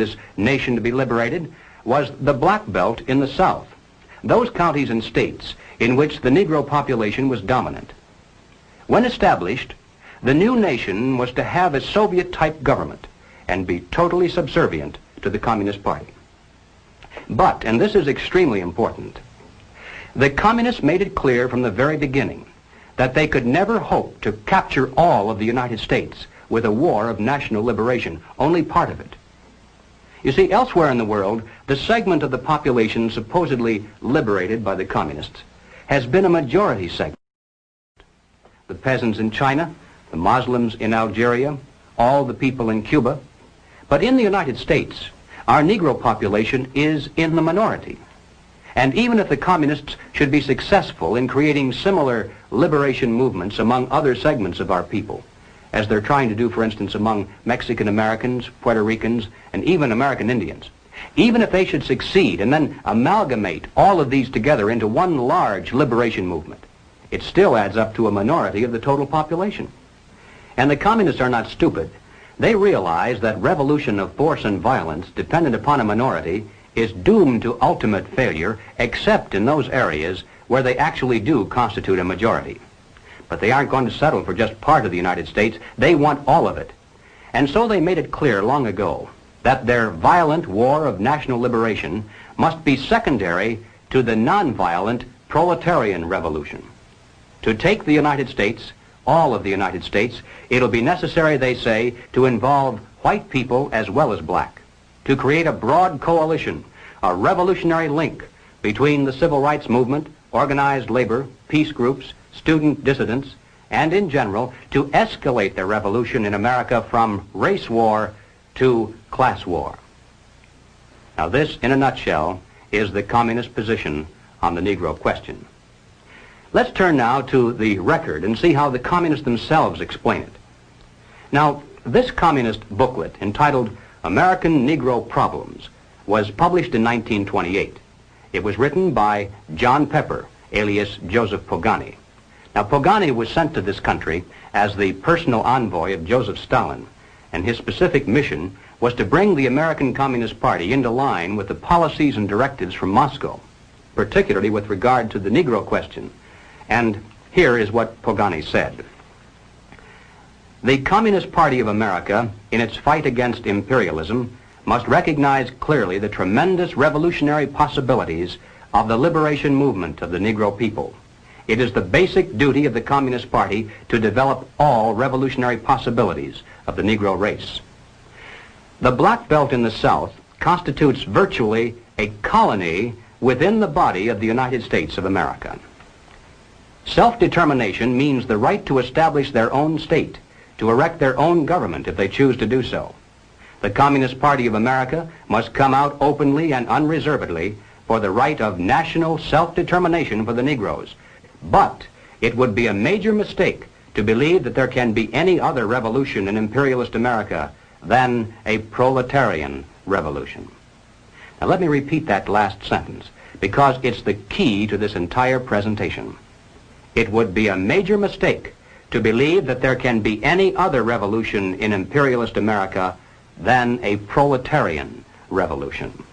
this nation to be liberated was the Black Belt in the South, those counties and states in which the Negro population was dominant. When established, the new nation was to have a Soviet-type government and be totally subservient to the Communist Party. But, and this is extremely important, the Communists made it clear from the very beginning that they could never hope to capture all of the United States with a war of national liberation, only part of it. You see, elsewhere in the world, the segment of the population supposedly liberated by the Communists has been a majority segment. The peasants in China, the Muslims in Algeria, all the people in Cuba. But in the United States, our Negro population is in the minority. And even if the Communists should be successful in creating similar liberation movements among other segments of our people, as they're trying to do, for instance, among Mexican Americans, Puerto Ricans, and even American Indians, even if they should succeed and then amalgamate all of these together into one large liberation movement, it still adds up to a minority of the total population. And the Communists are not stupid. They realize that revolution of force and violence dependent upon a minority is doomed to ultimate failure, except in those areas where they actually do constitute a majority. But they aren't going to settle for just part of the United States. They want all of it. And so they made it clear long ago that their violent war of national liberation must be secondary to the nonviolent proletarian revolution. To take the United States, all of the United States, it'll be necessary, they say, to involve white people as well as black, to create a broad coalition, a revolutionary link between the civil rights movement, organized labor, peace groups, student dissidents, and in general, to escalate the revolution in America from race war to class war. Now this, in a nutshell, is the Communist position on the Negro question. Let's turn now to the record and see how the Communists themselves explain it. Now, this Communist booklet, entitled American Negro Problems, was published in 1928. It was written by John Pepper, alias Joseph Pogany. Now, Pogany was sent to this country as the personal envoy of Joseph Stalin, and his specific mission was to bring the American Communist Party into line with the policies and directives from Moscow, particularly with regard to the Negro question. And here is what Pogany said. The Communist Party of America, in its fight against imperialism, must recognize clearly the tremendous revolutionary possibilities of the liberation movement of the Negro people. It is the basic duty of the Communist Party to develop all revolutionary possibilities of the Negro race. The Black Belt in the South constitutes virtually a colony within the body of the United States of America. Self-determination means the right to establish their own state, to erect their own government if they choose to do so. The Communist Party of America must come out openly and unreservedly for the right of national self-determination for the Negroes. But it would be a major mistake to believe that there can be any other revolution in imperialist America than a proletarian revolution. Now let me repeat that last sentence, because it's the key to this entire presentation. It would be a major mistake to believe that there can be any other revolution in imperialist America than a proletarian revolution.